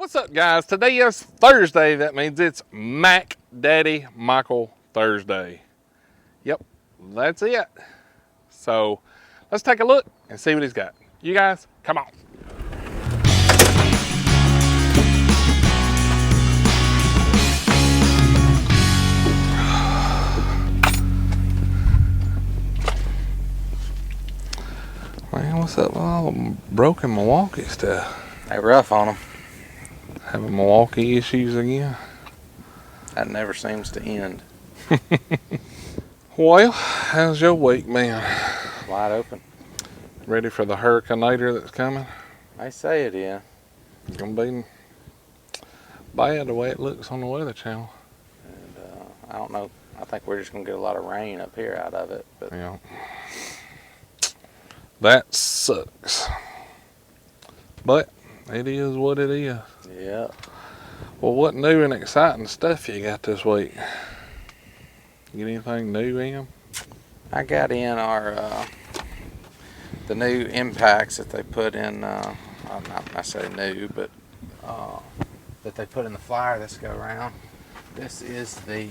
What's up, guys? Today is Thursday. That means it's Mac Daddy Michael Thursday. Yep, that's it. So let's take a look and see what he's got. You guys, come on. Man, what's up with all the broken Milwaukee stuff? They rough on them. Having Milwaukee issues again? That never seems to end. Well, how's your week, man? Wide open. Ready for the Hurricaneator that's coming? They say it is. It's gonna be bad the way it looks on the Weather Channel. And I don't know. I think we're just going to get a lot of rain up here out of it. But Yeah. That sucks. But it is what it is. yeah. Well, what new and exciting stuff you got this week? Get anything new in? I got in our the new impacts that they put in. Not necessarily new, but that they put in the flyer this go around. This is the.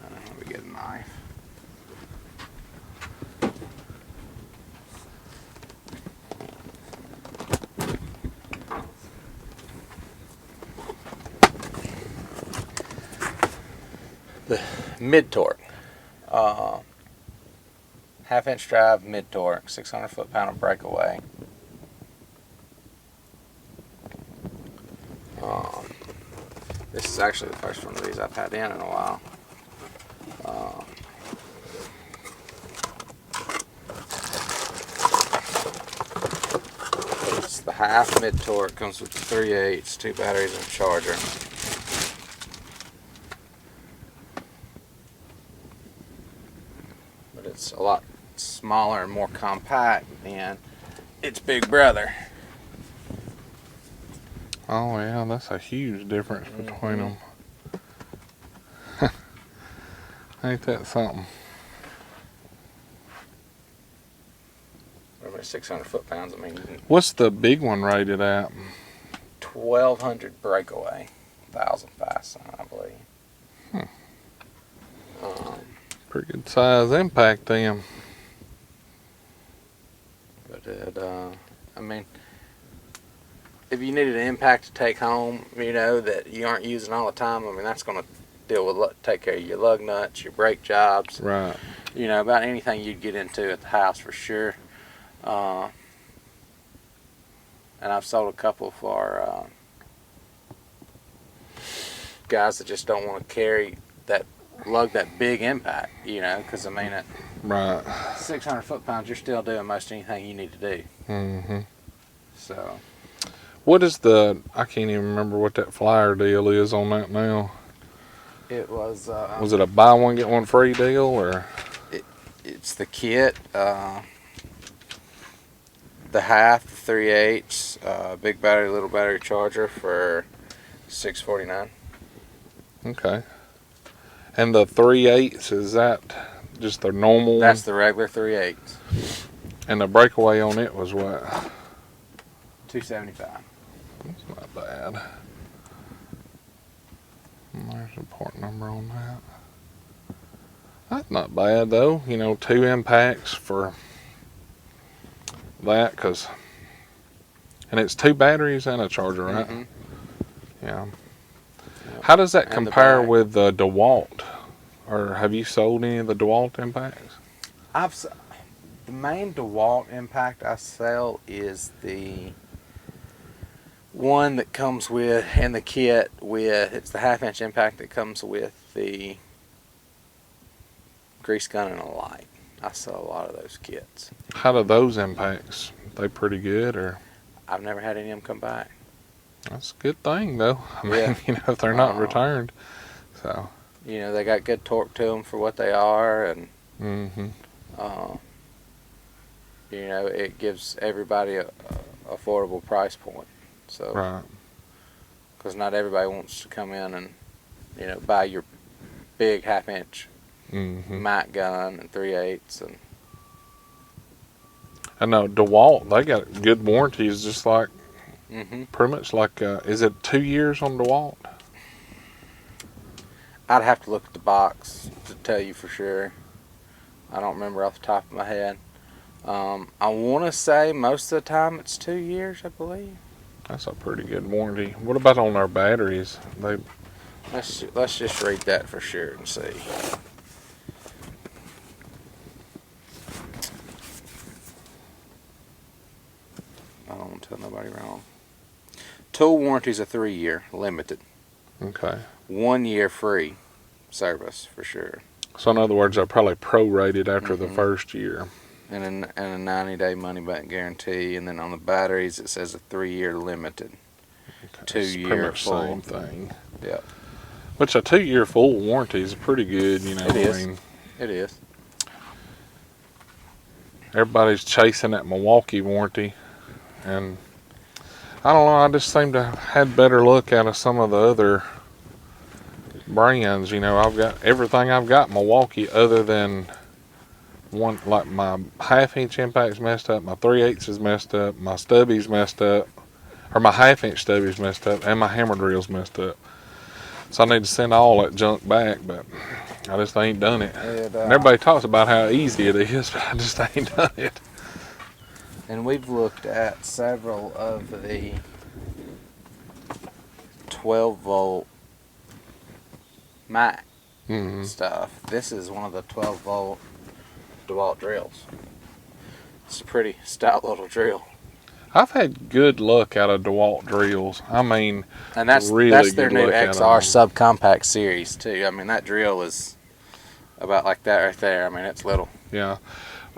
Let me get a knife. The mid torque, half-inch drive mid torque, 600 foot-pound of breakaway. This is actually the first one of these I've had in a while. It's the half mid torque, comes with the 3/8, 2 batteries and a charger. It's a lot smaller and more compact than its big brother. Oh, yeah, that's a huge difference between them. Ain't that something? Over 600 foot-pounds. I mean, What's the big one rated at? 1200 breakaway, 1000 fast, I believe. Pretty good size impact then. But I mean, if you needed an impact to take home, you know, that you aren't using all the time, I mean, that's going to take care of your lug nuts, your brake jobs. Right. You know, about anything you'd get into at the house for sure. And I've sold a couple for guys that just don't want to lug that big impact, you know, because I mean, at Right. 600 foot-pounds, you're still doing most anything you need to do. Mm-hmm. So, What is I can't even remember what that flyer deal is on that now. it was it a buy one, get one free deal, or? it's the kit, the half, the 3/8, big battery, little battery charger for $649. Okay. And the 3/8, is that just the normal That's one? the regular 3/8. And the breakaway on it was what? $275. That's not bad. There's a part number on that. That's not bad though. You know, 2 impacts for that, and it's 2 batteries and a charger, right? Mm-hmm. Yeah. How does that And the compare back. with the DeWalt? Or have you sold any of the DeWalt impacts? The main DeWalt impact I sell is the one that comes with, in the kit with, it's the half-inch impact that comes with the grease gun and a light. I sell a lot of those kits. How do those impacts? They pretty good, or? I've never had any of them come back. That's a good thing though. I mean, Yeah. you know, if they're not returned. So. You know, they got good torque to them for what they are, and Mm-hmm. you know, it gives everybody a affordable price point. So, Right. because not everybody wants to come in and, you know, buy your big half-inch Mm-hmm. Mac gun and 3/8 and I know DeWalt, they got good warranties, just like Pretty much like, is it 2 years on DeWalt? I'd have to look at the box to tell you for sure. I don't remember off the top of my head. I want to say most of the time it's 2 years, I believe. That's a pretty good warranty. What about on our batteries? Let's just read that for sure and see. I don't want to tell nobody wrong. Tool warranties are 3 year, limited. Okay. 1 year free service for sure. So in other words, they're probably prorated after the first year. And a 90-day money back guarantee. And then on the batteries, it says a 3 year limited. Okay. 2 It's year pretty much full. same thing. Yep. Which a 2 year full warranty is pretty good, you know. It is. I mean, It is. everybody's chasing that Milwaukee warranty, and I don't know. I just seem to have had better luck out of some of the other brands. You know, I've got everything I've got Milwaukee other than one. Like my 1/2 inch impact's messed up, my 3/8 is messed up, my stubby's messed up, or my 1/2 inch stubby's messed up, and my hammer drill's messed up. So I need to send all that junk back, but I just ain't done it. And everybody talks about how easy it is, but I just ain't done it. And we've looked at several of the 12 volt Mac stuff. This is one of the 12 volt DeWalt drills. It's a pretty stout little drill. I've had good luck out of DeWalt drills. I mean, And that's really their good new luck out of XR them. subcompact series too. I mean, that drill is about like that right there. I mean, it's little. Yeah.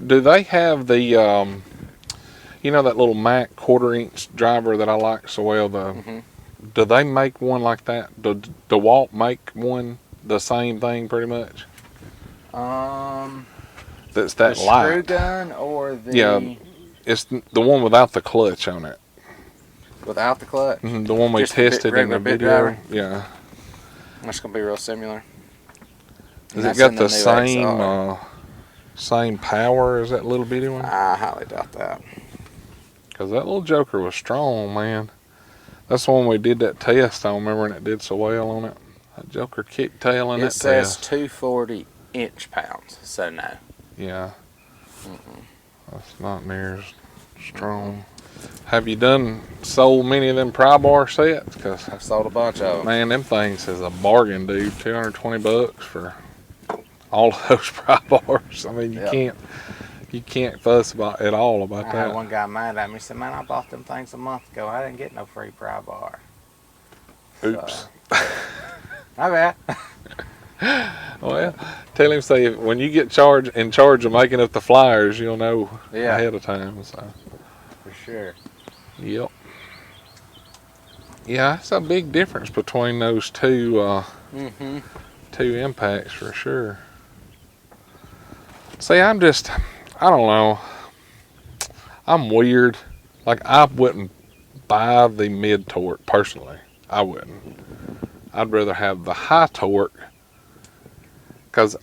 Do they have the, you know, that little Mac 1/4 inch driver that I like so well? Do they make one like that? Do DeWalt make one the same thing pretty much? That's that The light. screw gun or the Yeah. It's the one without the clutch on it. without the clutch. The one we Just the tested in the regular bit video. driver? Yeah. That's gonna be real similar. Has And it that's got in the new same XR. same power as that little bitty one? I highly doubt that. Because that little joker was strong, man. That's the one we did that test on, remember, and it did so well on it. That joker kicked tail in It that says test. 240 inch pounds, so no. Yeah. That's not near as strong. Have you sold many of them pry bar sets? Because, I've sold a bunch of them. man, them things is a bargain, dude. $220 for all of those pry bars. I mean, you can't fuss at all about I that. had one guy mad at me. He said, "Man, I bought them things a month ago. I didn't get no free pry bar." Oops. My bad. Well, tell him, say, when you get in charge of making up the flyers, you'll know Yeah. ahead of time. So, For sure. yep. Yeah, it's a big difference between those two impacts for sure. See, I don't know. I'm weird. Like, I wouldn't buy the mid torque personally. I wouldn't. I'd rather have the high torque. Because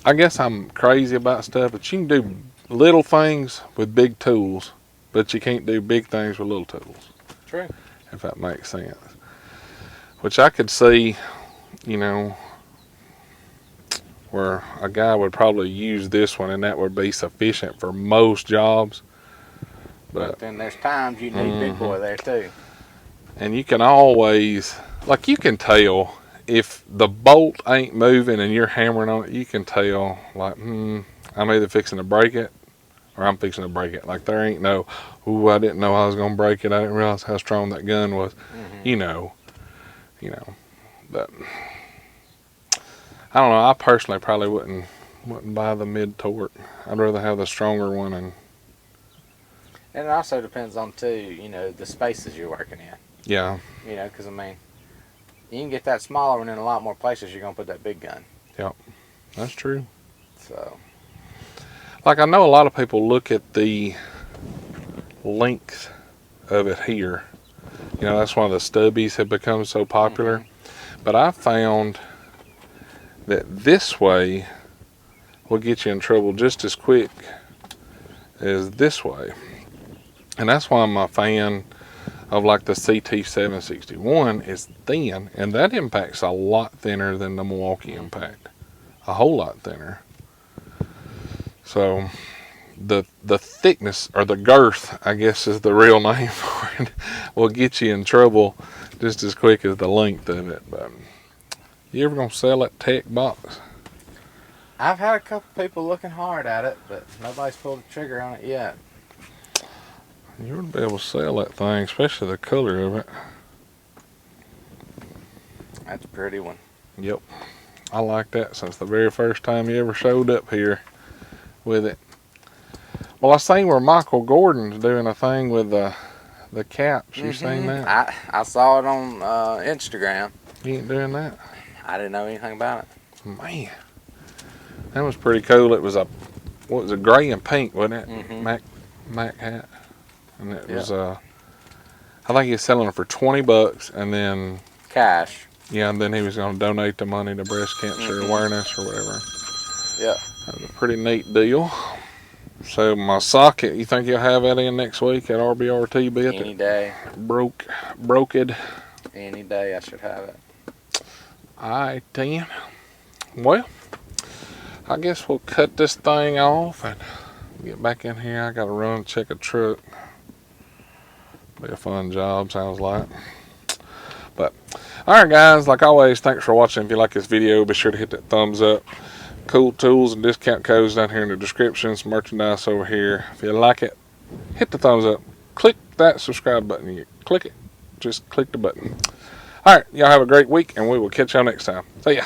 I guess I'm crazy about stuff, but you can do little things with big tools, but you can't do big things with little tools. True. If that makes sense. Which I could see, you know, where a guy would probably use this one and that would be sufficient for most jobs. But then there's times you need big boy there too. And you can always, like, you can tell if the bolt ain't moving and you're hammering on it, you can tell, like, I'm either fixing to break it or I'm fixing to break it. Like, there ain't no, ooh, I didn't know I was going to break it. I didn't realize how strong that gun was. You know, but I don't know. I personally probably wouldn't buy the mid torque. I'd rather have the stronger one. And it also depends on too, you know, the spaces you're working in. yeah, You know, because I mean, you can get that smaller one in a lot more places. You're gonna put that big gun. that's true. So Like, I know a lot of people look at the length of it here. You know, that's why the stubbies have become so popular. But I found that this way will get you in trouble just as quick as this way. And that's why I'm a fan of like the CT761 is thin, and that impact's a lot thinner than the Milwaukee impact, a whole lot thinner. So the thickness, or the girth, I guess is the real name for it, will get you in trouble just as quick as the length of it. But you ever gonna sell that tech box? I've had a couple people looking hard at it, but nobody's pulled the trigger on it yet. You would be able to sell that thing, especially the color of it. That's a pretty one. Yep, I like that since the very first time you ever showed up here with it. Well, I seen where Michael Gordon's doing a thing with the caps. You seen that? I saw it on Instagram. You ain't doing that? I didn't know anything about it. Man, that was pretty cool. It was a gray and pink, wasn't it? Mac hat, and it was I think he was selling it for $20, and then Cash. yeah, and then he was going to donate the money to breast cancer awareness or whatever. Yeah, that was a pretty neat deal. So my socket, you think you'll have that in next week at RBRT bit? Any day. Broke it. Any day I should have it. Alright then. Well, I guess we'll cut this thing off and get back in here. I gotta run and check a truck. Be a fun job, sounds like. But alright guys, like always, thanks for watching. If you like this video, be sure to hit that thumbs up. Cool tools and discount codes down here in the description. Some merchandise over here. If you like it, hit the thumbs up. Click that subscribe button. You click it. Just click the button. Alright, y'all have a great week, and we will catch y'all next time. See ya.